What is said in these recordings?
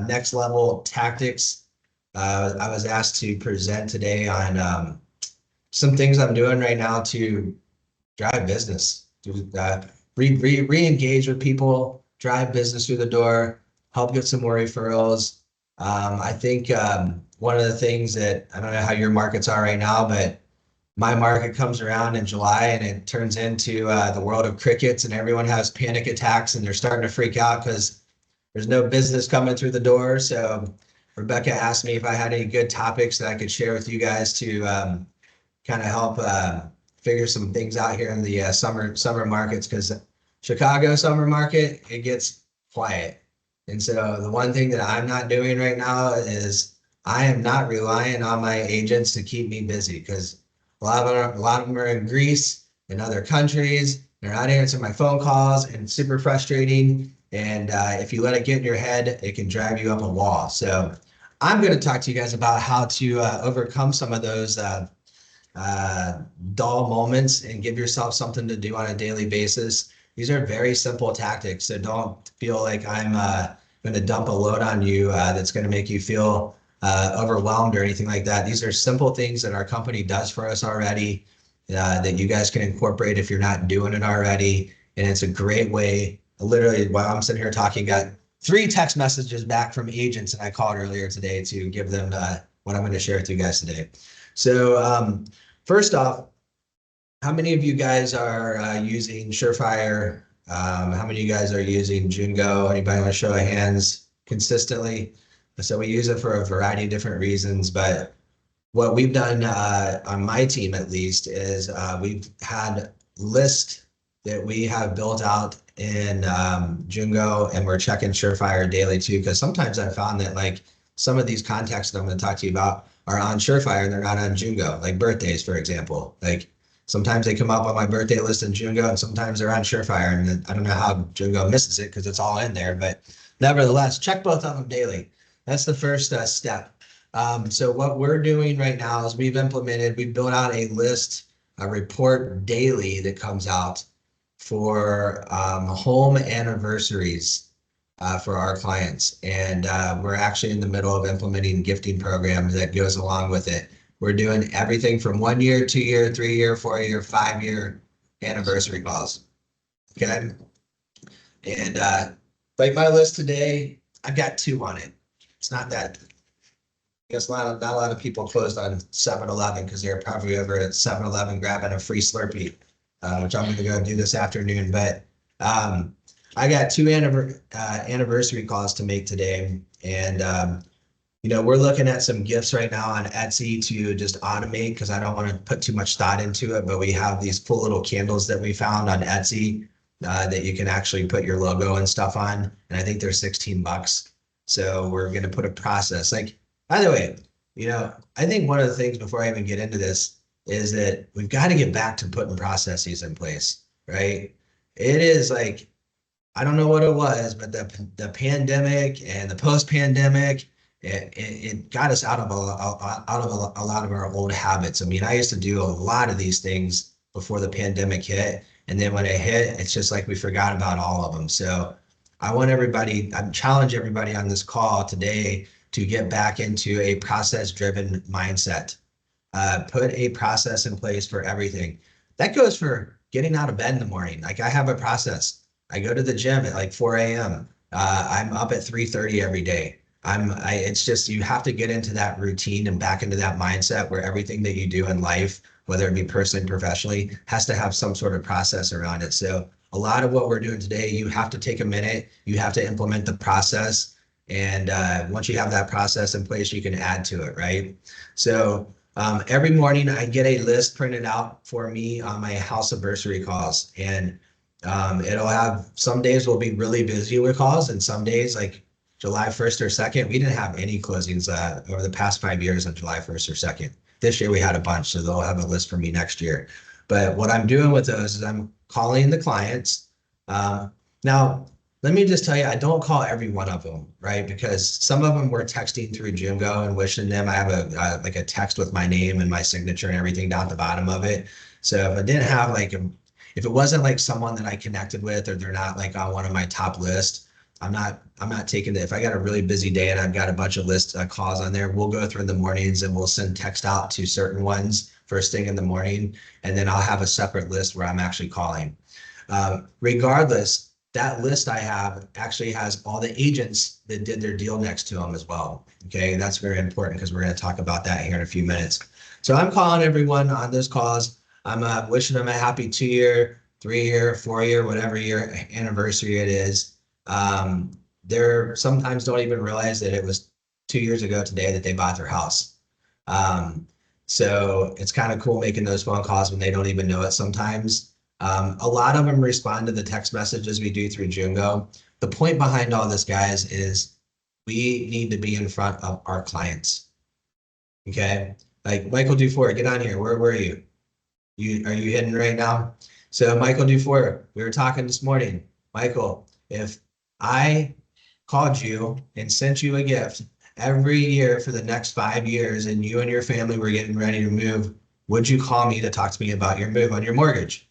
next level tactics. I was asked to present today on some things I'm doing right now to drive business, to re-engage with people, drive business through the door, help get some more referrals. I think one of the things that I don't know how your markets are right now, but my market comes around in July and it turns into the world of crickets, and everyone has panic attacks and they're starting to freak out because there's no business coming through the door. So Rebecca asked me if I had any good topics that I could share with you guys to kind of help figure some things out here in the summer markets, because Chicago summer market, it gets quiet. And so the one thing that I'm not doing right now is I am not relying on my agents to keep me busy, because a lot of them are in Greece and other countries. They're not answering my phone calls, and it's super frustrating. And if you let it get in your head, it can drive you up a wall. So I'm going to talk to you guys about how to overcome some of those dull moments and give yourself something to do on a daily basis. These are very simple tactics, so don't feel like I'm going to dump a load on you that's going to make you feel overwhelmed or anything like that. These are simple things that our company does for us already that you guys can incorporate if you're not doing it already. And it's a great way. Literally, while I'm sitting here talking, got 3 text messages back from agents that I called earlier today to give them what I'm going to share with you guys today. So first off, how many of you guys are using Surefire? How many of you guys are using Jungo? Anybody want to show of hands consistently? So we use it for a variety of different reasons, but what we've done on my team at least is we've had lists that we have built out in Jungo, and we're checking Surefire daily too, because sometimes I found that like some of these contacts that I'm going to talk to you about are on Surefire and they're not on Jungo, like birthdays, for example. Like sometimes they come up on my birthday list in Jungo and sometimes they're on Surefire, and I don't know how Jungo misses it because it's all in there, but nevertheless, check both of them daily. That's the first step. So what we're doing right now is we've built out a list, a report daily that comes out for home anniversaries for our clients. And we're actually in the middle of implementing gifting programs that goes along with it. We're doing everything from 1 year, 2 year, 3 year, 4 year, 5 year anniversary calls. Okay. And like my list today, I've got 2 on it. It's not that. I guess not a lot of people closed on 7-Eleven because they're probably over at 7-Eleven grabbing a free Slurpee, which I'm going to go do this afternoon. But I got 2 anniversary calls to make today. And, you know, we're looking at some gifts right now on Etsy to just automate, because I don't want to put too much thought into it. But we have these cool little candles that we found on Etsy that you can actually put your logo and stuff on. And I think they're $16. So we're going to put a process. Like, by the way, you know, I think one of the things before I even get into this is that we've got to get back to putting processes in place, right? It is like, I don't know what it was, but the pandemic and the post-pandemic, it got us out of a lot of our old habits. I mean, I used to do a lot of these things before the pandemic hit, and then when it hit, it's just like we forgot about all of them. So I challenge everybody on this call today to get back into a process-driven mindset. Put a process in place for everything. That goes for getting out of bed in the morning. Like I have a process. I go to the gym at like 4 a.m. I'm up at 3:30 every day. It's just, you have to get into that routine and back into that mindset where everything that you do in life, whether it be personally, professionally, has to have some sort of process around it. So a lot of what we're doing today, you have to take a minute, you have to implement the process. And once you have that process in place, you can add to it, right? So every morning I get a list printed out for me on my house anniversary calls. And it'll have, some days we'll be really busy with calls, and some days like July 1st or 2nd, we didn't have any closings over the past 5 years on July 1st or 2nd. This year we had a bunch, so they'll have a list for me next year. But what I'm doing with those is I'm calling the clients. Now, let me just tell you, I don't call every one of them, right? Because some of them we're texting through Jungo and wishing them. I have like a text with my name and my signature and everything down at the bottom of it. So if I didn't have if it wasn't like someone that I connected with, or they're not like on one of my top lists, I'm not taking it. If I got a really busy day and I've got a bunch of list calls on there, we'll go through in the mornings and we'll send text out to certain ones first thing in the morning. And then I'll have a separate list where I'm actually calling. Regardless, that list I have actually has all the agents that did their deal next to them as well. Okay, and that's very important because we're going to talk about that here in a few minutes. So I'm calling everyone on those calls. I'm wishing them a happy 2-year, 3-year, 4-year, whatever year anniversary it is. They're sometimes don't even realize that it was 2 years ago today that they bought their house. So it's kind of cool making those phone calls when they don't even know it sometimes. A lot of them respond to the text messages we do through Jungo. The point behind all this, guys, is we need to be in front of our clients. Okay, like Michael Dufour, get on here. Where were you? Are you hidden right now? So Michael Dufour, we were talking this morning. Michael, if I called you and sent you a gift every year for the next 5 years and you and your family were getting ready to move, would you call me to talk to me about your move on your mortgage?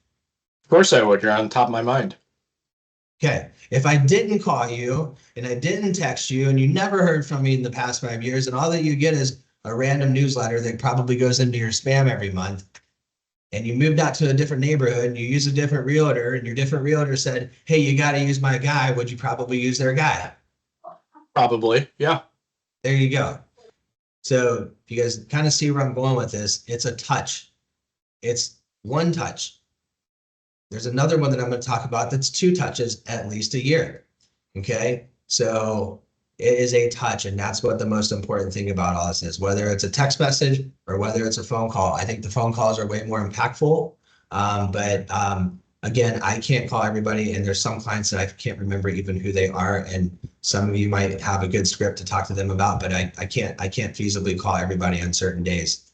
Of course I would. You're on top of my mind. Okay. If I didn't call you and I didn't text you and you never heard from me in the past 5 years and all that you get is a random newsletter that probably goes into your spam every month, and you moved out to a different neighborhood and you use a different realtor and your different realtor said, hey, you got to use my guy, would you probably use their guy? Probably, yeah. There you go. So you guys kind of see where I'm going with this. It's a touch. It's one touch. There's another one that I'm going to talk about that's 2 touches at least a year. Okay. So it is a touch. And that's what the most important thing about all this is, whether it's a text message or whether it's a phone call. I think the phone calls are way more impactful. Again, I can't call everybody. And there's some clients that I can't remember even who they are. And some of you might have a good script to talk to them about, but I can't feasibly call everybody on certain days.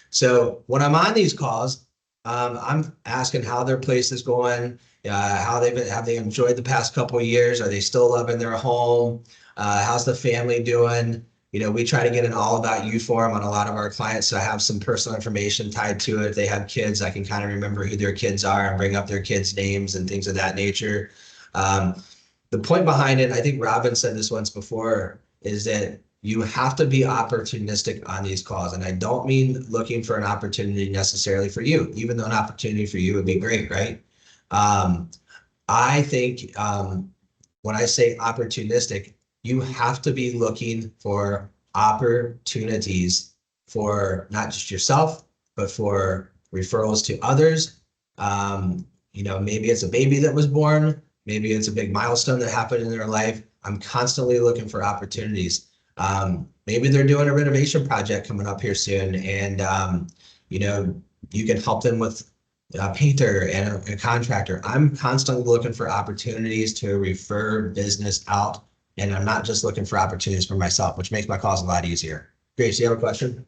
So when I'm on these calls, I'm asking how their place is going, how have they enjoyed the past couple of years? Are they still loving their home? How's the family doing? You know, we try to get an all about you form on a lot of our clients. So I have some personal information tied to it. If they have kids, I can kind of remember who their kids are and bring up their kids' names and things of that nature. The point behind it, I think Robin said this once before, is that you have to be opportunistic on these calls. And I don't mean looking for an opportunity necessarily for you, even though an opportunity for you would be great, right? I think when I say opportunistic, you have to be looking for opportunities for not just yourself, but for referrals to others. You know, maybe it's a baby that was born, maybe it's a big milestone that happened in their life. I'm constantly looking for opportunities. Maybe they're doing a renovation project coming up here soon, and you know, you can help them with a painter and a contractor. I'm constantly looking for opportunities to refer business out, and I'm not just looking for opportunities for myself, which makes my calls a lot easier. Grace, you have a question?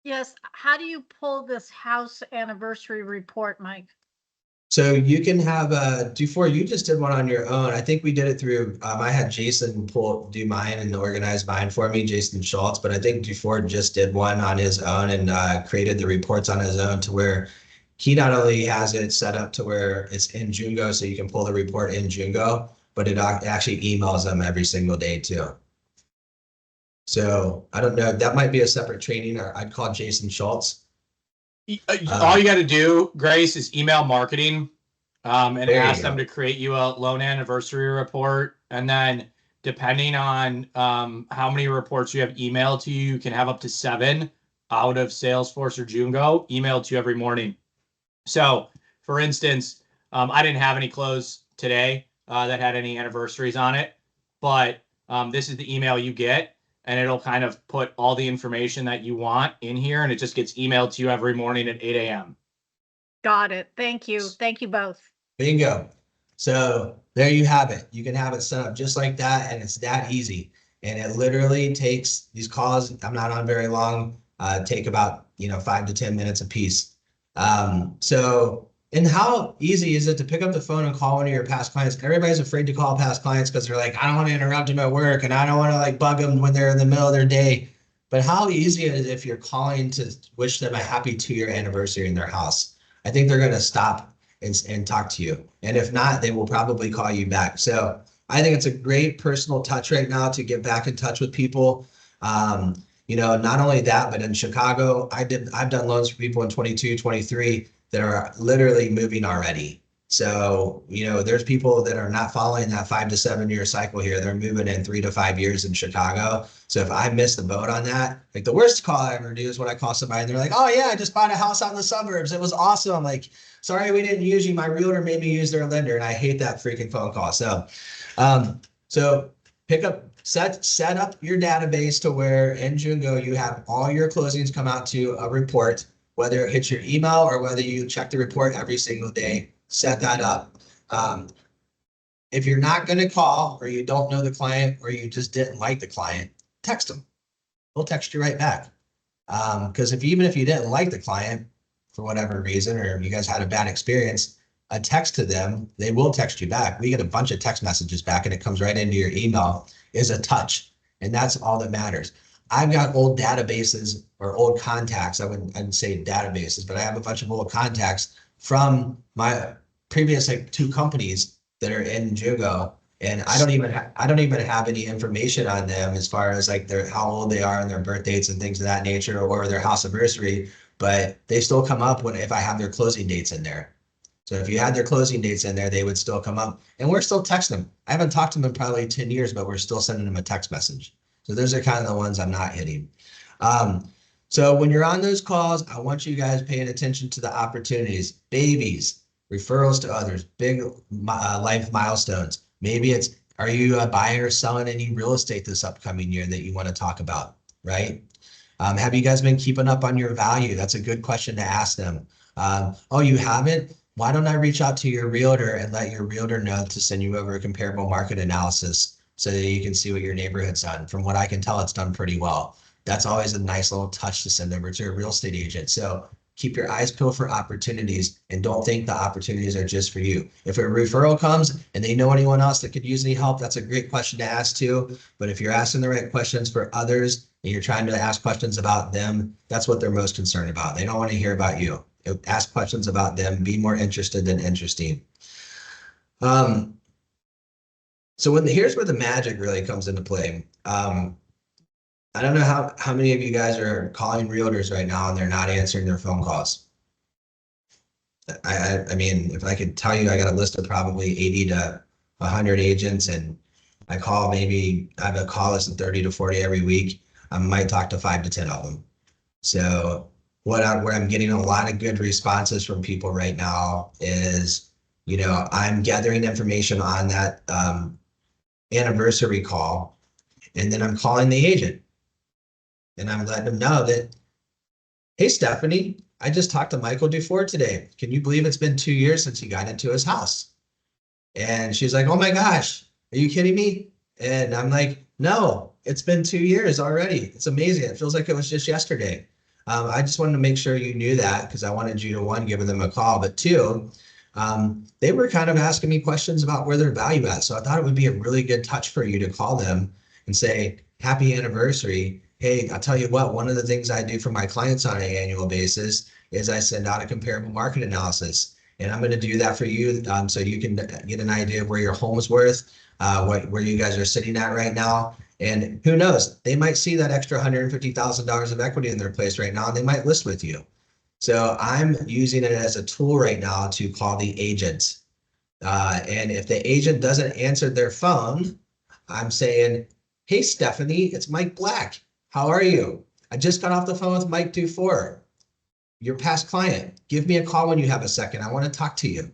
Yes. How do you pull this house anniversary report, Mike? So you can have Dufour, you just did one on your own. I think we did it through, I had Jason do mine and organize mine for me, Jason Schultz, but I think Dufour just did one on his own and created the reports on his own to where he not only has it set up to where it's in Jungo, so you can pull the report in Jungo, but it actually emails them every single day too. So I don't know, that might be a separate training, or I'd call Jason Schultz. All you got to do, Grace, is email marketing and ask them to create you a loan anniversary report. And then depending on how many reports you have emailed to you, you can have up to 7 out of Salesforce or Jungo emailed to you every morning. So for instance, I didn't have any close today that had any anniversaries on it, but this is the email you get. And it'll kind of put all the information that you want in here, and it just gets emailed to you every morning at 8 a.m. Got it. Thank you. Thank you both. Bingo. So there you have it. You can have it set up just like that, and it's that easy. And it literally takes these calls, I'm not on very long, take about 5 to 10 minutes a piece. And how easy is it to pick up the phone and call one of your past clients? Everybody's afraid to call past clients because they're like, I don't want to interrupt them at work and I don't want to like bug them when they're in the middle of their day. But how easy is it if you're calling to wish them a happy 2-year anniversary in their house? I think they're going to stop and talk to you. And if not, they will probably call you back. So I think it's a great personal touch right now to get back in touch with people. Not only that, but in Chicago, I've done loans for people in 22, 23 that are literally moving already. So, there's people that are not following that 5 to 7 year cycle here. They're moving in 3 to 5 years in Chicago. So if I miss the boat on that, like the worst call I ever do is when I call somebody and they're like, oh yeah, I just bought a house out in the suburbs. It was awesome. I'm like, sorry, we didn't use you. My realtor made me use their lender. And I hate that freaking phone call. So set up your database to where in Jungo you have all your closings come out to a report, whether it hits your email or whether you check the report every single day. Set that up. If you're not going to call or you don't know the client or you just didn't like the client, text them. They'll text you right back. Because even if you didn't like the client for whatever reason, or you guys had a bad experience, a text to them, they will text you back. We get a bunch of text messages back and it comes right into your email, is a touch. And that's all that matters. I've got old databases or old contacts. I wouldn't say databases, but I have a bunch of old contacts from my previous 2 companies that are in Jugo. And I don't even have any information on them as far as like how old they are and their birth dates and things of that nature or their house anniversary, but they still come up if I have their closing dates in there. So if you had their closing dates in there, they would still come up, and we're still texting them. I haven't talked to them in probably 10 years, but we're still sending them a text message. So those are kind of the ones I'm not hitting. So when you're on those calls, I want you guys paying attention to the opportunities, babies, referrals to others, big life milestones. Maybe are you a buyer or selling any real estate this upcoming year that you want to talk about, right? Have you guys been keeping up on your value? That's a good question to ask them. Oh, you haven't? Why don't I reach out to your realtor and let your realtor know to send you over a comparable market analysis so that you can see what your neighborhood's done? From what I can tell, it's done pretty well. That's always a nice little touch to send over to a real estate agent. So keep your eyes peeled for opportunities and don't think the opportunities are just for you. If a referral comes and they know anyone else that could use any help, that's a great question to ask too. But if you're asking the right questions for others and you're trying to ask questions about them, that's what they're most concerned about. They don't want to hear about you. Ask questions about them, be more interested than interesting. So here's where the magic really comes into play. I don't know how many of you guys are calling realtors right now and they're not answering their phone calls. I mean, if I could tell you, I got a list of probably 80 to 100 agents, and I have a call list of 30 to 40 every week. I might talk to 5 to 10 of them. So where I'm getting a lot of good responses from people right now is, I'm gathering information on that anniversary call, and then I'm calling the agent and I'm letting them know that, hey, Stephanie, I just talked to Michael Dufour today. Can you believe it's been 2 years since he got into his house? And she's like, oh my gosh, are you kidding me? And I'm like, no, it's been 2 years already. It's amazing. It feels like it was just yesterday. I just wanted to make sure you knew that because I wanted you to, 1, give them a call, but 2, they were kind of asking me questions about where their value at. So I thought it would be a really good touch for you to call them and say, happy anniversary. Hey, I'll tell you what, one of the things I do for my clients on an annual basis is I send out a comparable market analysis. And I'm going to do that for you so you can get an idea of where your home is worth, where you guys are sitting at right now. And who knows, they might see that extra $150,000 of equity in their place right now, and they might list with you. So I'm using it as a tool right now to call the agent. And if the agent doesn't answer their phone, I'm saying, hey, Stephanie, it's Mike Black. How are you? I just got off the phone with Mike Dufour, your past client. Give me a call when you have a second. I want to talk to you.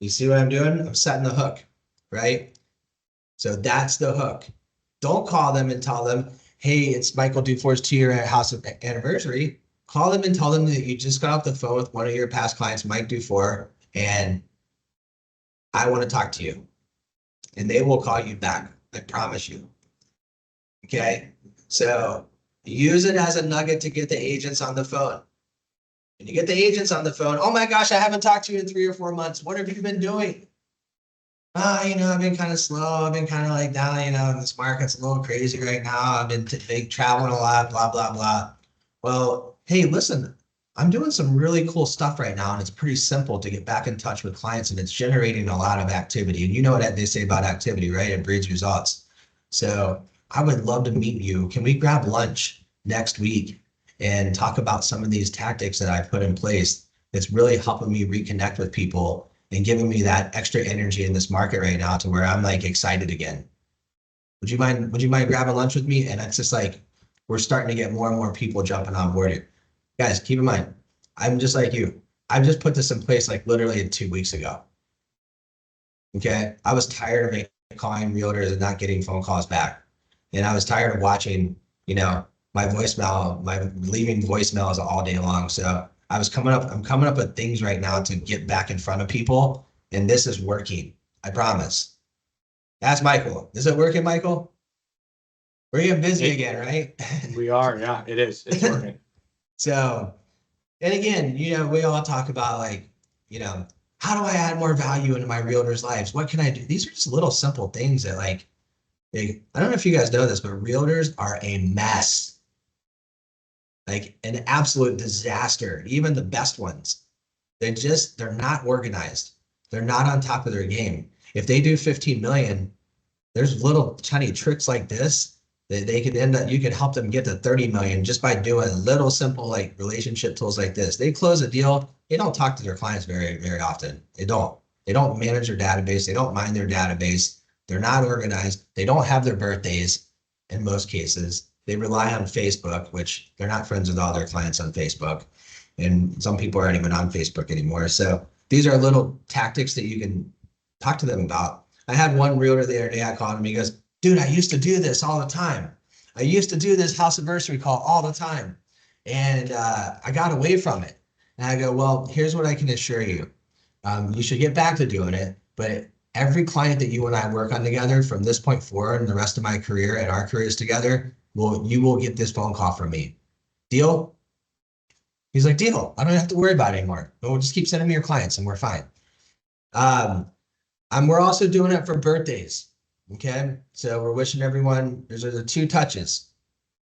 You see what I'm doing? I'm setting the hook, right? So that's the hook. Don't call them and tell them, hey, it's Michael Dufour's 2-year house anniversary. Call them and tell them that you just got off the phone with one of your past clients, Mike Dufour, and I want to talk to you. And they will call you back. I promise you. Okay. So use it as a nugget to get the agents on the phone. When you get the agents on the phone, oh my gosh, I haven't talked to you in 3 or 4 months. What have you been doing? I've been kind of slow. I've been kind of like down, this market's a little crazy right now. I've been traveling a lot, blah, blah, blah. Well, hey, listen, I'm doing some really cool stuff right now, and it's pretty simple to get back in touch with clients, and it's generating a lot of activity. And you know what they say about activity, right? It breeds results. So I would love to meet you. Can we grab lunch next week and talk about some of these tactics that I've put in place that's really helping me reconnect with people and giving me that extra energy in this market right now to where I'm like excited again? Would you mind grabbing lunch with me? And it's just like we're starting to get more and more people jumping on board here. Guys, keep in mind, I'm just like you. I've just put this in place like literally 2 weeks ago. Okay. I was tired of calling realtors and not getting phone calls back. And I was tired of watching, my voicemail, my leaving voicemails all day long. So I'm coming up with things right now to get back in front of people. And this is working. I promise. Ask Michael. Is it working, Michael? We're getting busy again, right? We are, yeah, it is. It's working. So, and again, we all talk about like, how do I add more value into my realtors' lives? What can I do? These are just little simple things that like, I don't know if you guys know this, but realtors are a mess, like an absolute disaster. Even the best ones, they're not organized. They're not on top of their game. If they do 15 million, there's little tiny tricks like this that they could end up, you could help them get to 30 million just by doing little simple like relationship tools like this. They close a deal. They don't talk to their clients very, very often. They don't manage their database. They don't mind their database. They're not organized. They don't have their birthdays in most cases. They rely on Facebook, which they're not friends with all their clients on Facebook. And some people aren't even on Facebook anymore. So these are little tactics that you can talk to them about. I had one realtor the other day, I called him, he goes, dude, I used to do this all the time. I used to do this house anniversary call all the time. And I got away from it. And I go, well, here's what I can assure you. You should get back to doing it. But every client that you and I work on together from this point forward and the rest of my career and our careers together, you will get this phone call from me. Deal? He's like, deal. I don't have to worry about it anymore. We'll just keep sending me your clients and we're fine. We're also doing it for birthdays. Okay. So we're wishing everyone, there's the two touches.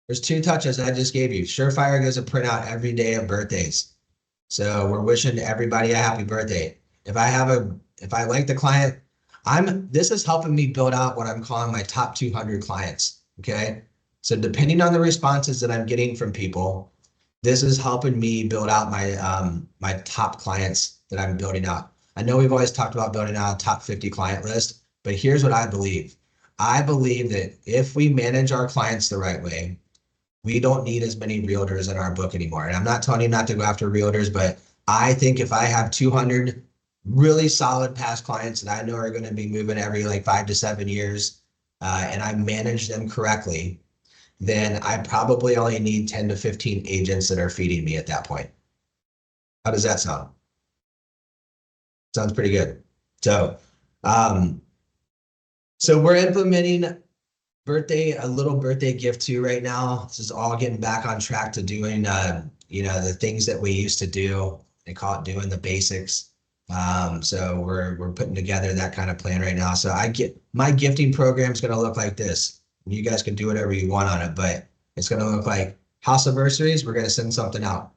There's two touches I just gave you. Surefire gives a printout every day of birthdays. So we're wishing everybody a happy birthday. If I like the client, this is helping me build out what I'm calling my top 200 clients. Okay. So depending on the responses that I'm getting from people, this is helping me build out my top clients that I'm building out. I know we've always talked about building out a top 50 client list, but here's what I believe. I believe that if we manage our clients the right way, we don't need as many realtors in our book anymore. And I'm not telling you not to go after realtors, but I think if I have 200 really solid past clients that I know are going to be moving every like 5 to 7 years, and I manage them correctly, then I probably only need 10 to 15 agents that are feeding me at that point. How does that sound? Sounds pretty good. So, so we're implementing a little birthday gift too right now. This is all getting back on track to doing, the things that we used to do. They call it doing the basics. So we're putting together that kind of plan right now. So my gifting program is going to look like this. You guys can do whatever you want on it, but it's going to look like house anniversaries. We're going to send something out.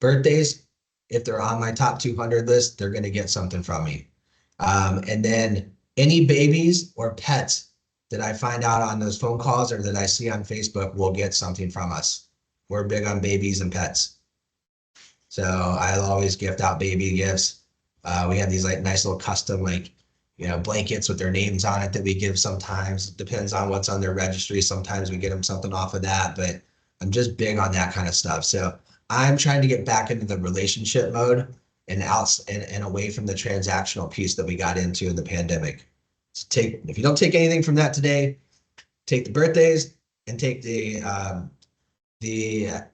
Birthdays, if they're on my top 200 list, they're going to get something from me. And then any babies or pets that I find out on those phone calls or that I see on Facebook will get something from us. We're big on babies and pets. So I'll always gift out baby gifts. We have these like nice little custom blankets with their names on it that we give sometimes. It depends on what's on their registry. Sometimes we get them something off of that, but I'm just big on that kind of stuff. So I'm trying to get back into the relationship mode and out and away from the transactional piece that we got into in the pandemic. So if you don't take anything from that today, take the birthdays and take the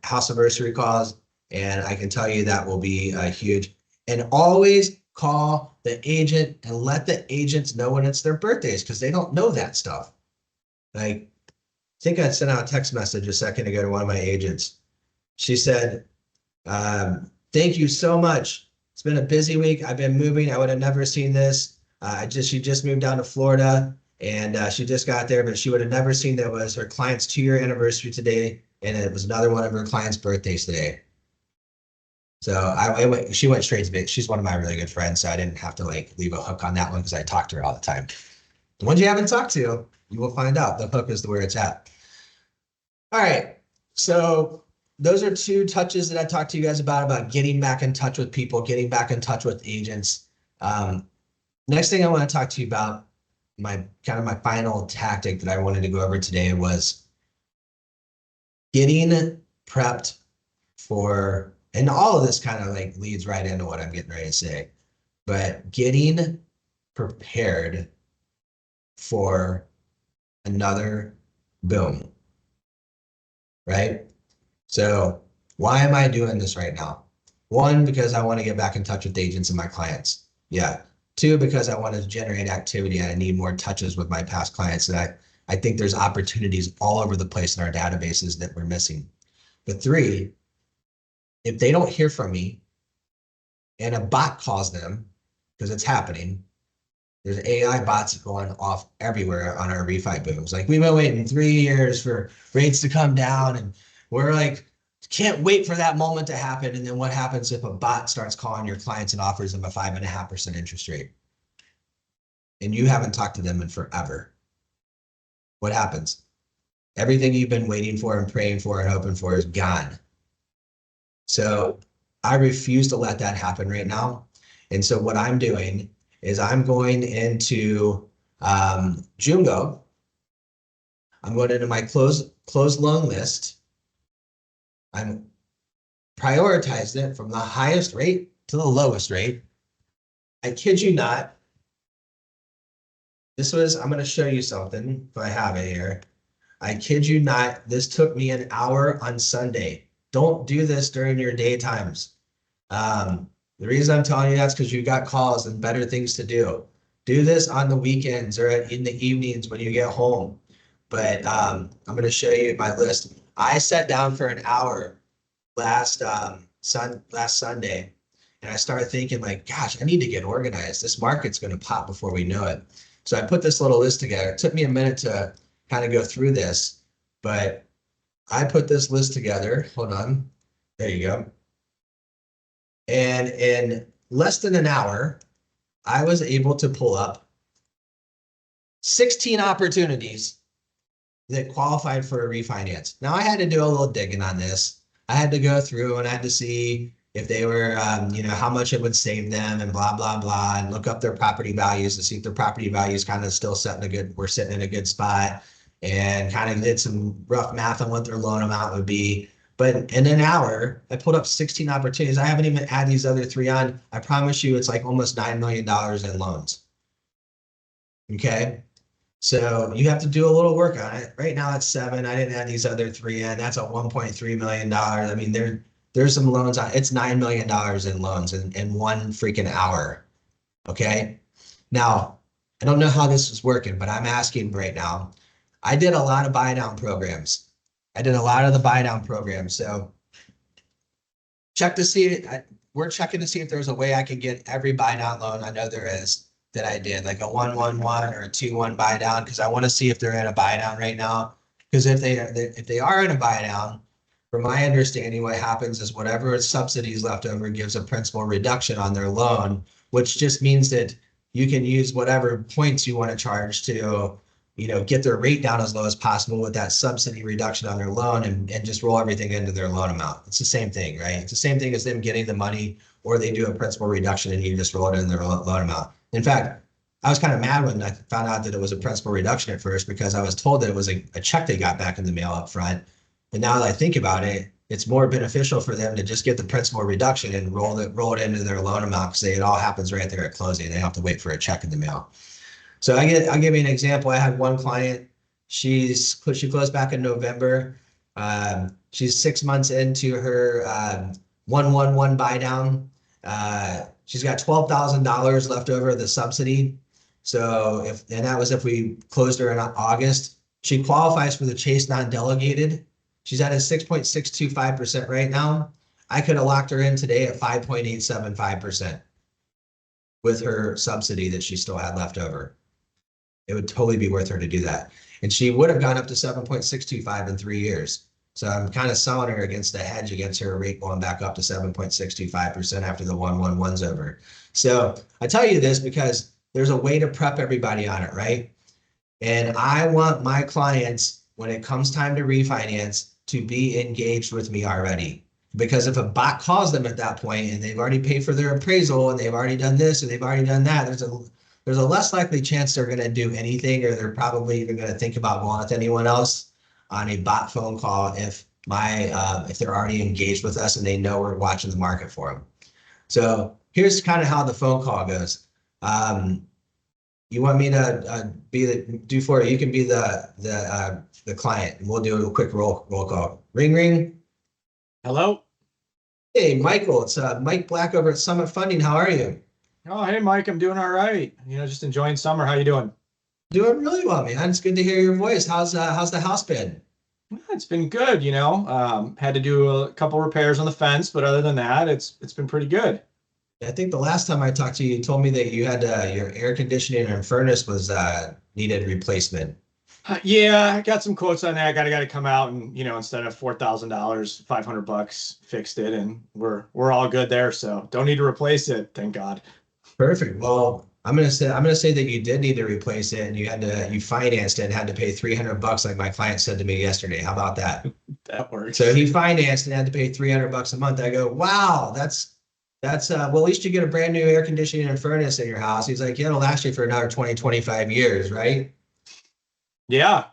house anniversary calls, and I can tell you that will be huge. And always call the agent and let the agents know when it's their birthdays because they don't know that stuff. Like, I think I sent out a text message a second ago to one of my agents. She said, thank you so much. It's been a busy week. I've been moving. I would have never seen this. She just moved down to Florida and she just got there, but she would have never seen that it was her client's 2-year anniversary today. And it was another one of her clients' birthdays today. So she went straight to bid. She's one of my really good friends, so I didn't have to like leave a hook on that one because I talked to her all the time. The ones you haven't talked to, you will find out the hook is the where it's at. All right. So those are two touches that I talked to you guys about getting back in touch with people, getting back in touch with agents. Next thing I want to talk to you about, my final tactic that I wanted to go over today was getting prepped for, and all of this kind of like leads right into what I'm getting ready to say, but getting prepared for another boom, right? So why am I doing this right now? One, because I want to get back in touch with agents and my clients. Yeah. Two, because I want to generate activity and I need more touches with my past clients. And I think there's opportunities all over the place in our databases that we're missing. But three, if they don't hear from me and a bot calls them, because it's happening, there's AI bots going off everywhere on our refi booms. Like, we've been waiting 3 years for rates to come down, and we're like, can't wait for that moment to happen. And then what happens if a bot starts calling your clients and offers them a 5.5% interest rate? And you haven't talked to them in forever. What happens? Everything you've been waiting for and praying for and hoping for is gone. So I refuse to let that happen right now. And so what I'm doing is I'm going into Jungo. I'm going into my closed loan list. I'm prioritized it from the highest rate to the lowest rate. I kid you not. I'm going to show you something if I have it here. I kid you not. This took me an hour on Sunday. Don't do this during your daytimes. The reason I'm telling you that's because you got calls and better things to do. Do this on the weekends or in the evenings when you get home. But I'm going to show you my list. I sat down for an hour last Sunday, and I started thinking like, gosh, I need to get organized. This market's going to pop before we know it. So I put this little list together. It took me a minute to kind of go through this, but I put this list together. Hold on. There you go. And in less than an hour, I was able to pull up 16 opportunities that qualified for a refinance. Now I had to do a little digging on this. I had to go through and I had to see if they were, how much it would save them and blah, blah, blah, and look up their property values to see if their property values kind of still we're sitting in a good spot, and kind of did some rough math on what their loan amount would be. But in an hour, I pulled up 16 opportunities. I haven't even added these other 3 on. I promise you it's like almost $9 million in loans. Okay. So you have to do a little work on it. Right now it's 7. I didn't add these other 3 in. That's a $1.3 million. I mean, there's some loans on. It's $9 million in loans in 1 freaking hour. Okay. Now, I don't know how this is working, but I'm asking right now. I did a lot of buy down programs. I did a lot of the buy down programs. So check to see it. We're checking to see if there's a way I can get every buy down loan. I know there is. That I did, like a 1-1-1 or a 2-1 buy down, because I want to see if they're in a buy down right now. Because if they are in a buy down, from my understanding, what happens is whatever subsidies left over gives a principal reduction on their loan, which just means that you can use whatever points you want to charge to, get their rate down as low as possible with that subsidy reduction on their loan, and just roll everything into their loan amount. It's the same thing, right? It's the same thing as them getting the money, or they do a principal reduction and you just roll it in their loan amount. In fact, I was kind of mad when I found out that it was a principal reduction at first, because I was told that it was a check they got back in the mail up front. But now that I think about it, it's more beneficial for them to just get the principal reduction and roll it into their loan amount, because it all happens right there at closing. They don't have to wait for a check in the mail. So I'll give you an example. I had one client. She closed back in November. She's 6 months into her 1-1-1 buy down. She's got $12,000 left over of the subsidy. So that was if we closed her in August. She qualifies for the Chase non-delegated. She's at a 6.625% right now. I could have locked her in today at 5.875% with her subsidy that she still had left over. It would totally be worth her to do that. And she would have gone up to 7.625 in 3 years. So I'm kind of selling her against the hedge against her rate going back up to 7.625% after the 111's over. So I tell you this because there's a way to prep everybody on it, right? And I want my clients, when it comes time to refinance, to be engaged with me already. Because if a bot calls them at that point and they've already paid for their appraisal and they've already done this and they've already done that, there's a less likely chance they're going to do anything, or they're probably even going to think about going with anyone else on a bot phone call if they're already engaged with us and they know we're watching the market for them. So here's kind of how the phone call goes. You want me to do for you? You can be the client, and we'll do a quick roll call. Ring ring. Hello. Hey, Michael, it's Mike Black over at Summit Funding. How are you? Oh, hey, Mike. I'm doing all right. Just enjoying summer. How you doing? Doing really well, man. It's good to hear your voice. How's the house been? It's been good. Had to do a couple repairs on the fence, but other than that, it's been pretty good. I think the last time I talked to you, you told me that you had your air conditioning and furnace was needed replacement. Yeah, I got some quotes on that. I got to come out and instead of $4,000, $500 fixed it, and we're all good there. So don't need to replace it, thank God. Perfect. Well, I'm gonna say that you did need to replace it, and you financed it and had to pay $300, like my client said to me yesterday. How about that? That works. So he financed and had to pay $300 a month. I go, wow, that's well, at least you get a brand new air conditioning and furnace in your house. He's like, yeah, it'll last you for another 20, 25 years, right? Yeah.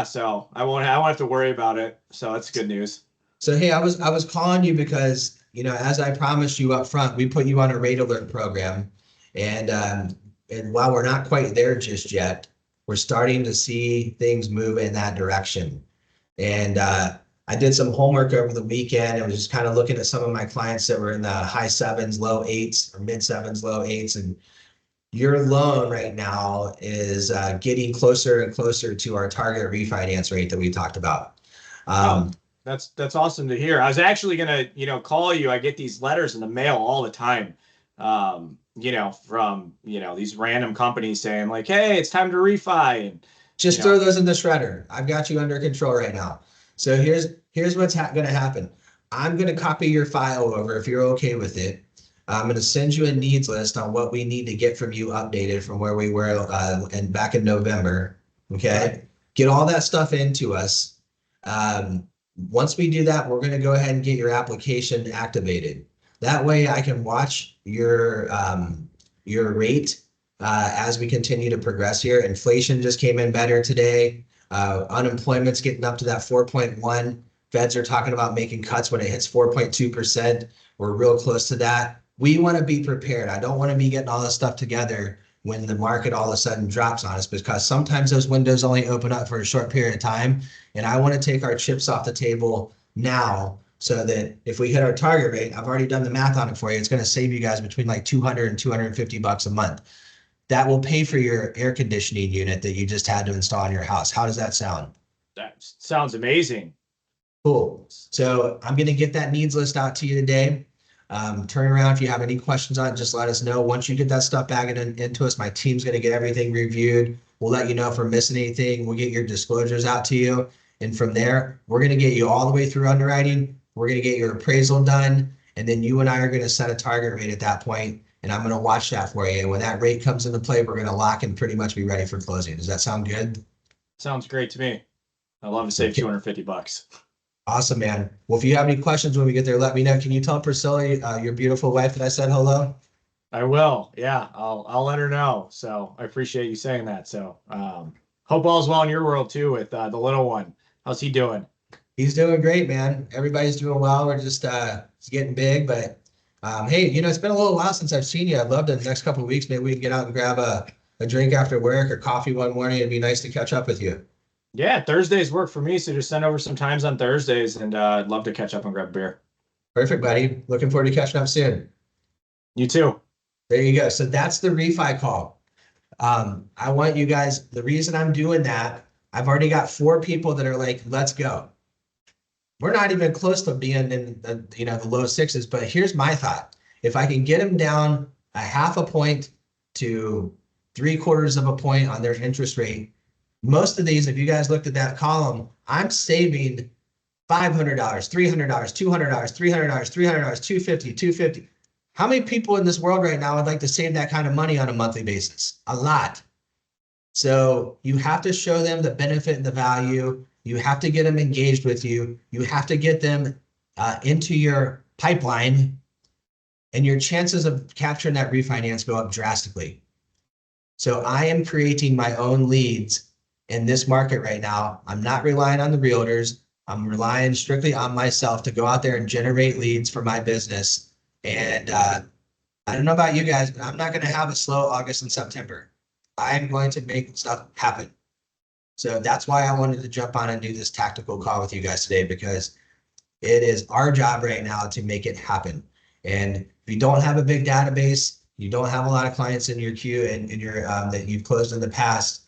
So I won't have to worry about it. So that's good news. So hey, I was calling you because, as I promised you up front, we put you on a rate alert program. And while we're not quite there just yet, we're starting to see things move in that direction. And I did some homework over the weekend and was just kind of looking at some of my clients that were in the high sevens, low eights, or mid sevens, low eights. And your loan right now is getting closer and closer to our target refinance rate that we talked about. That's awesome to hear. I was actually gonna, call you. I get these letters in the mail all the time. From these random companies saying like, hey, it's time to refi, and just throw those in the shredder. I've got you under control right now. So here's what's going to happen. I'm going to copy your file over if you're okay with it. I'm going to send you a needs list on what we need to get from you updated from where we were and back in November. Okay. Right. Get all that stuff into us. Once we do that, we're going to go ahead and get your application activated. That way I can watch your rate as we continue to progress here. Inflation just came in better today. Unemployment's getting up to that 4.1. Feds are talking about making cuts when it hits 4.2%. We're real close to that. We want to be prepared. I don't want to be getting all this stuff together when the market all of a sudden drops on us, because sometimes those windows only open up for a short period of time. And I want to take our chips off the table now, so that if we hit our target rate, I've already done the math on it for you, it's going to save you guys between like $200 and $250 a month. That will pay for your air conditioning unit that you just had to install in your house. How does that sound? That sounds amazing. Cool. So I'm going to get that needs list out to you today. Turn around if you have any questions on it, just let us know. Once you get that stuff back into us, my team's going to get everything reviewed. We'll let you know if we're missing anything. We'll get your disclosures out to you. And from there, we're going to get you all the way through underwriting. We're going to get your appraisal done. And then you and I are going to set a target rate at that point, and I'm going to watch that for you. And when that rate comes into play, we're going to lock and pretty much be ready for closing. Does that sound good? Sounds great to me. I'd love to save $250. Awesome, man. Well, if you have any questions when we get there, let me know. Can you tell Priscilla, your beautiful wife, that I said hello? I will. Yeah, I'll let her know. So I appreciate you saying that. So hope all's well in your world too with the little one. How's he doing? He's doing great, man. Everybody's doing well. We're just it's getting big, but hey, it's been a little while since I've seen you. I'd love to, the next couple of weeks, maybe we can get out and grab a drink after work or coffee one morning. It'd be nice to catch up with you. Yeah, Thursdays work for me. So just send over some times on Thursdays, and I'd love to catch up and grab a beer. Perfect, buddy. Looking forward to catching up soon. You too. There you go. So that's the refi call. I want you guys, the reason I'm doing that, I've already got 4 people that are like, let's go. We're not even close to being in the low 6s, but here's my thought. If I can get them down a 0.5 point to 0.75 point on their interest rate, most of these, if you guys looked at that column, I'm saving $500, $300, $200, $300, $300, $250. How many people in this world right now would like to save that kind of money on a monthly basis? A lot. So you have to show them the benefit and the value. You have to get them engaged with you. You have to get them into your pipeline, and your chances of capturing that refinance go up drastically. So I am creating my own leads in this market right now. I'm not relying on the realtors. I'm relying strictly on myself to go out there and generate leads for my business. And I don't know about you guys, but I'm not going to have a slow August and September. I'm going to make stuff happen. So that's why I wanted to jump on and do this tactical call with you guys today, because it is our job right now to make it happen. And if you don't have a big database, you don't have a lot of clients in your queue and in your that you've closed in the past,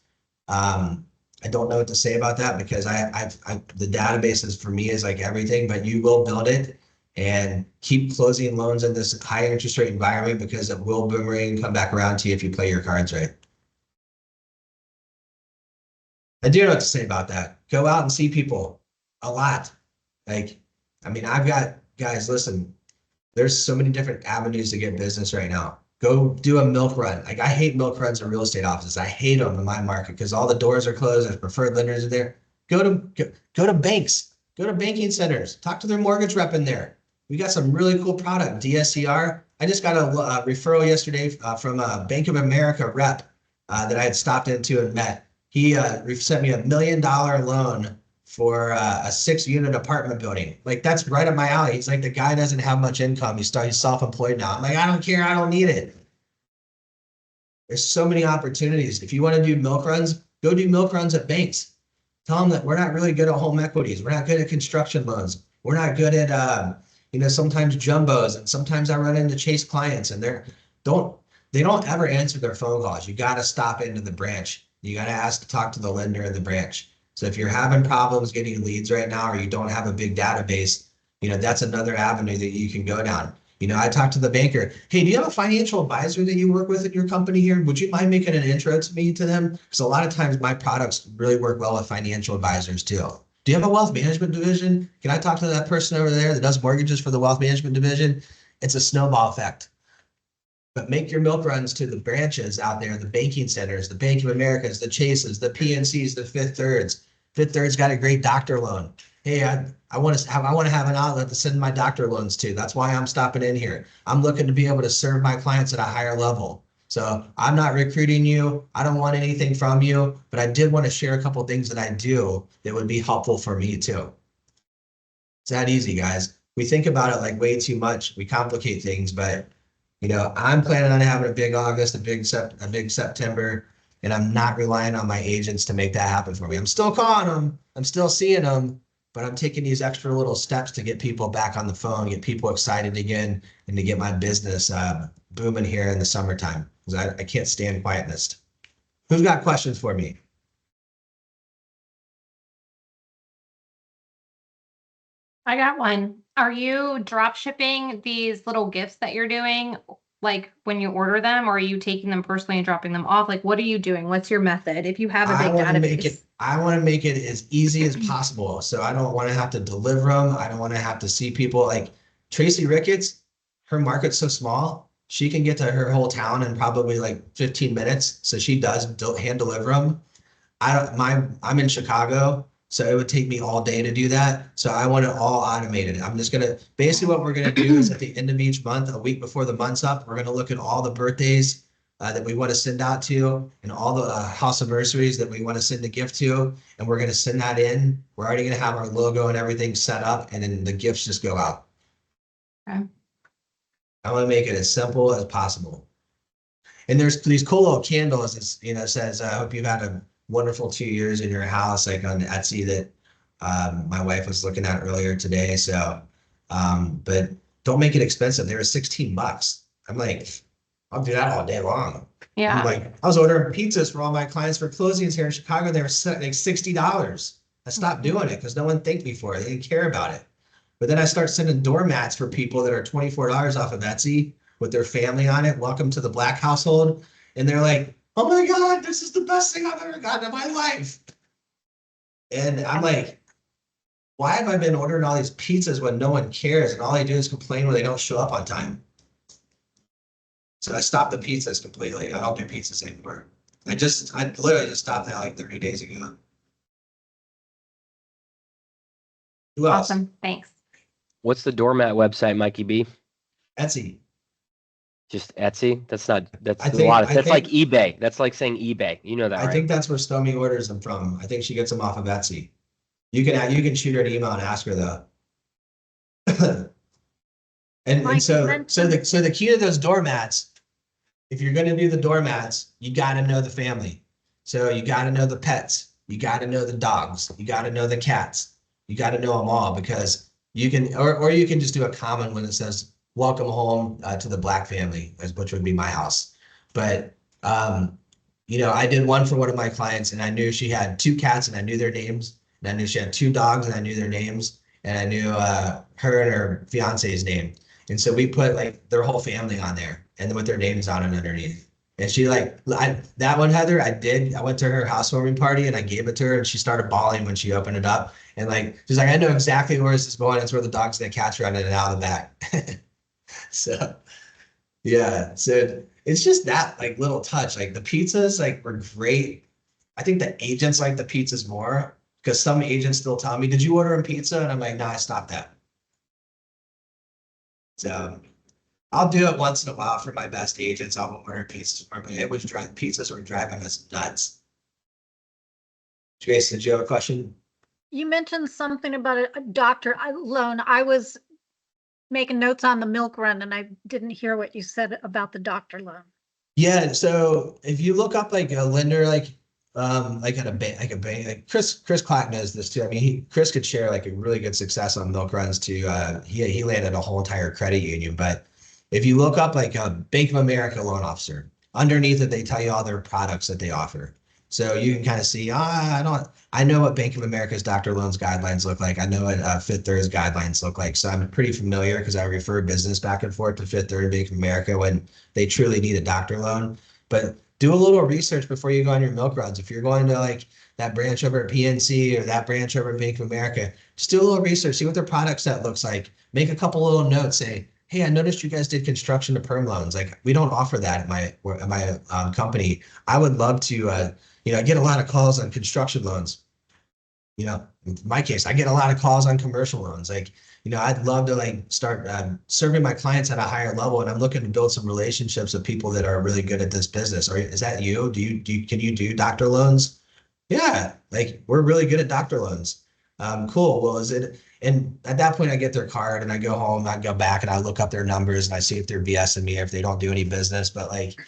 I don't know what to say about that, because the database is, for me, is like everything, but you will build it and keep closing loans in this high interest rate environment, because it will boomerang and come back around to you if you play your cards right. I do know what to say about that. Go out and see people a lot. Like, I mean, I've got guys, listen, there's so many different avenues to get business right now. Go do a milk run. Like, I hate milk runs in real estate offices. I hate them in my market because all the doors are closed. There's preferred lenders are there. Go to banks. Go to banking centers. Talk to their mortgage rep in there. We got some really cool product. DSCR. I just got a referral yesterday from a Bank of America rep that I had stopped into and met. He sent me $1 million loan for a 6-unit apartment building. Like, that's right up my alley. He's like, the guy doesn't have much income. He's self-employed now. I'm like, I don't care. I don't need it. There's so many opportunities. If you want to do milk runs, go do milk runs at banks. Tell them that we're not really good at home equities. We're not good at construction loans. We're not good at, sometimes jumbos. And sometimes I run into Chase clients and they don't ever answer their phone calls. You got to stop into the branch. You got to ask to talk to the lender in the branch. So if you're having problems getting leads right now, or you don't have a big database, that's another avenue that you can go down. I talked to the banker. Hey, do you have a financial advisor that you work with in your company here? Would you mind making an intro to me to them? Because a lot of times my products really work well with financial advisors too. Do you have a wealth management division? Can I talk to that person over there that does mortgages for the wealth management division? It's a snowball effect. But make your milk runs to the branches out there, the banking centers, the Bank of Americas, the Chases, the PNCs, the Fifth Thirds. Fifth Third's got a great doctor loan. Hey, I want to have an outlet to send my doctor loans to. That's why I'm stopping in here. I'm looking to be able to serve my clients at a higher level. So I'm not recruiting you. I don't want anything from you, but I did want to share a couple things that I do that would be helpful for me too. It's that easy, guys. We think about it like way too much. We complicate things, but I'm planning on having a big August, a big September, and I'm not relying on my agents to make that happen for me. I'm still calling them, I'm still seeing them, but I'm taking these extra little steps to get people back on the phone, get people excited again, and to get my business booming here in the summertime, because I can't stand quietness. Who's got questions for me? I got one. Are you drop shipping these little gifts that you're doing, like when you order them, or are you taking them personally and dropping them off? Like, what are you doing? What's your method? If you have a big database. I want to make it as easy as possible. So I don't want to have to deliver them. I don't want to have to see people. Like Tracy Ricketts, her market's so small, she can get to her whole town in probably like 15 minutes. So she does hand deliver them. I'm in Chicago, so it would take me all day to do that. So I want it all automated. I'm just basically what we're gonna do is at the end of each month, a week before the month's up, we're gonna look at all the birthdays that we want to send out to, and all the house anniversaries that we want to send a gift to, and we're gonna send that in. We're already gonna have our logo and everything set up, and then the gifts just go out. Okay. I want to make it as simple as possible. And there's these cool little candles that says, I hope you've had a wonderful 2 years in your house, like on Etsy, that my wife was looking at earlier today. So, but don't make it expensive. They were $16. I'm like, I'll do that all day long. Yeah. I'm like, I was ordering pizzas for all my clients for closings here in Chicago. They were like $60. I stopped doing it because no one thanked me for it. They didn't care about it. But then I start sending doormats for people that are $24 off of Etsy with their family on it. Welcome to the Black household. And they're like, oh my God, this is the best thing I've ever gotten in my life. And I'm like, why have I been ordering all these pizzas when no one cares and all they do is complain when they don't show up on time? So I stopped the pizzas completely. I don't do pizzas anymore. I literally just stopped that like 30 days ago. Who else? Awesome. Thanks. What's the doormat website, Mikey B? Etsy. Just Etsy? That's not, that's I a think- lot of, I that's like think- eBay. That's like saying eBay. You know that, I right? think that's where Stomy orders them from. I think she gets them off of Etsy. You can shoot her an email and ask her though. And Mike, so you mentioned- the key to those doormats, if you're gonna do the doormats, you gotta know the family. So you gotta know the pets, you gotta know the dogs, you gotta know the cats, you gotta know them all because you can, or you can just do a common one that says, welcome home to the Black family, which would be my house. But you know, I did one for one of my clients and I knew she had 2 cats and I knew their names. And I knew she had 2 dogs and I knew their names. And I knew her and her fiance's name. And so we put like their whole family on there and then with their names on it underneath. And she like, that one, Heather, I went to her housewarming party and I gave it to her and she started bawling when she opened it up. And like, she's like, I know exactly where this is going. It's where the dogs and the cats are running out of the back. So, yeah. So it's just that like little touch. Like the pizzas like were great. I think the agents like the pizzas more because some agents still tell me, did you order a pizza? And I'm like, no, I stopped that. So I'll do it once in a while for my best agents. I'll order pizzas for me. Pizzas were driving us nuts. Jason, did you have a question? You mentioned something about a doctor loan. I was making notes on the milk run and I didn't hear what you said about the doctor loan. Yeah, so if you look up like a lender, like at a bank, like Chris Clack knows this too. I mean, Chris could share like a really good success on milk runs too. He landed a whole entire credit union. But if you look up like a Bank of America loan officer, underneath it they tell you all their products that they offer. So you can kind of see, I know what Bank of America's doctor loans guidelines look like. I know what Fifth Third's guidelines look like. So I'm pretty familiar because I refer business back and forth to Fifth Third and Bank of America when they truly need a doctor loan. But do a little research before you go on your milk runs. If you're going to like that branch over at PNC or that branch over at Bank of America, just do a little research, see what their product set looks like. Make a couple little notes, say, hey, I noticed you guys did construction to perm loans. Like we don't offer that at my company. I would love to, I get a lot of calls on construction loans. In my case, I get a lot of calls on commercial loans. Like, I'd love to like start serving my clients at a higher level, and I'm looking to build some relationships with people that are really good at this business. Or is that you? Can you do doctor loans? Yeah, like we're really good at doctor loans. Cool. Well, is it? And at that point, I get their card and I go home. I go back and I look up their numbers and I see if they're BSing me or if they don't do any business. But like,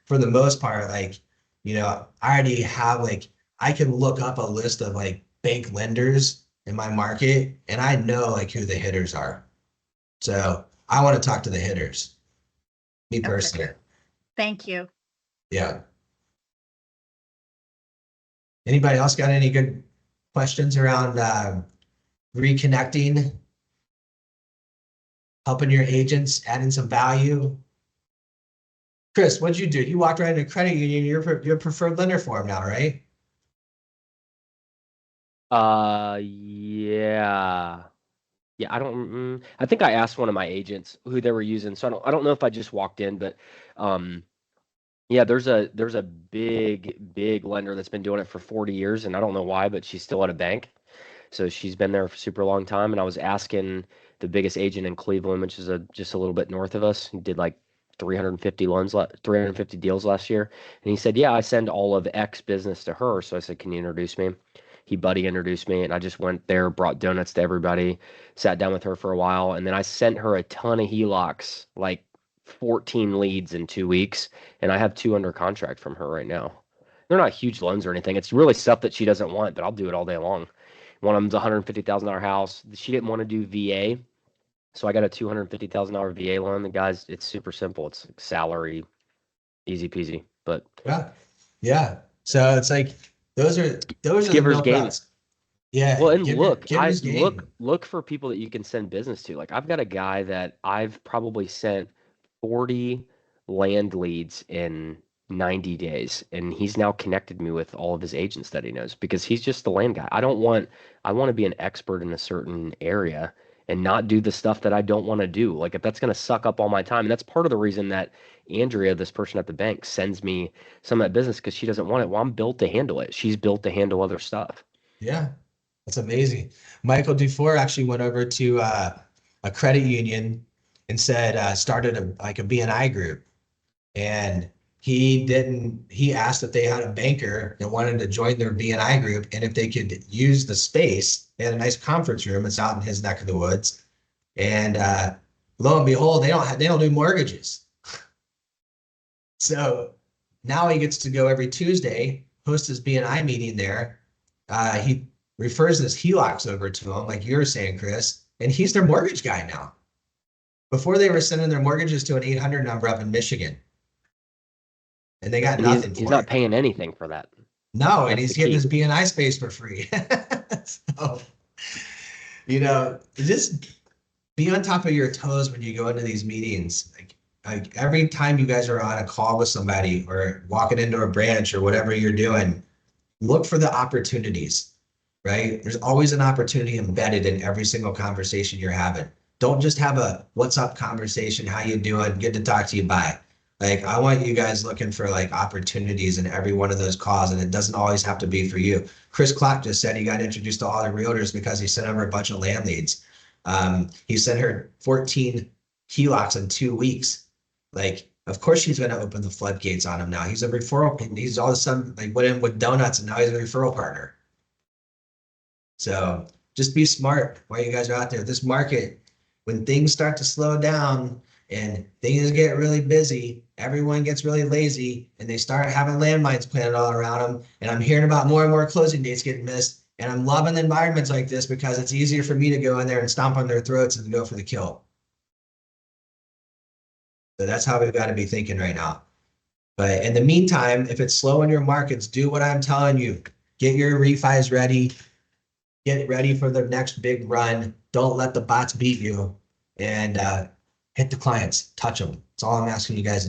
for the most part, like, I already have like I can look up a list of like bank lenders in my market and I know like who the hitters are. So I want to talk to the hitters. Me personally. Thank you. Yeah. Anybody else got any good questions around reconnecting, helping your agents, adding some value? Chris, what'd you do? You walked right into a credit union. You're a preferred lender for them now, right? Yeah. Yeah, I don't. I think I asked one of my agents who they were using, so I don't know if I just walked in, but yeah, there's a big lender that's been doing it for 40 years, and I don't know why, but she's still at a bank, so she's been there for super long time. And I was asking the biggest agent in Cleveland, which is just a little bit north of us, who did like 350 deals last year, and he said, yeah, I send all of X business to her. So I said, can you introduce me? He buddy introduced me, and I just went there, brought donuts to everybody, sat down with her for a while, and then I sent her a ton of HELOCs, like 14 leads in 2 weeks, and I have 2 under contract from her right now. They're not huge loans or anything. It's really stuff that she doesn't want, but I'll do it all day long. One of them's a $150,000 house. She didn't want to do VA, so I got a $250,000 VA loan. The guys, it's super simple. It's salary, easy peasy. But yeah. So it's like those are the giver's milk game. routes. Yeah. Well, and giver's game. look for people that you can send business to. Like I've got a guy that I've probably sent 40 land leads in 90 days. And he's now connected me with all of his agents that he knows because he's just the land guy. I want to be an expert in a certain area and not do the stuff that I don't want to do. Like if that's going to suck up all my time. And that's part of the reason that Andrea, this person at the bank, sends me some of that business because she doesn't want it. Well, I'm built to handle it. She's built to handle other stuff. Yeah, that's amazing. Michael Dufour actually went over to a credit union and said, started a BNI group. And he asked if they had a banker that wanted to join their BNI group and if they could use the space. They had a nice conference room. It's out in his neck of the woods. And lo and behold, they don't do mortgages. So now he gets to go every Tuesday, host his BNI meeting there. He refers his HELOCs over to him, like you were saying, Chris, and he's their mortgage guy now. Before they were sending their mortgages to an 800 number up in Michigan. And they got And nothing he's for not it. paying anything for that. No, and That's he's the getting key. his BNI space for free. So, just be on top of your toes when you go into these meetings. Like every time you guys are on a call with somebody or walking into a branch or whatever you're doing, look for the opportunities, right? There's always an opportunity embedded in every single conversation you're having. Don't just have a what's up conversation, how you doing, good to talk to you, bye. Like I want you guys looking for like opportunities in every one of those calls, and it doesn't always have to be for you. Chris Clark just said he got introduced to all the realtors because he sent over a bunch of land leads. He sent her 14 HELOCs in 2 weeks. Like, of course she's going to open the floodgates on him now. He's a referral. He's all of a sudden like went in with donuts, and now he's a referral partner. So just be smart while you guys are out there. This market, when things start to slow down and things get really busy, everyone gets really lazy and they start having landmines planted all around them. And I'm hearing about more and more closing dates getting missed. And I'm loving environments like this because it's easier for me to go in there and stomp on their throats and go for the kill. So that's how we've got to be thinking right now. But in the meantime, if it's slow in your markets, do what I'm telling you. Get your refis ready. Get ready for the next big run. Don't let the bots beat you. And hit the clients, touch them. That's all I'm asking you guys to do.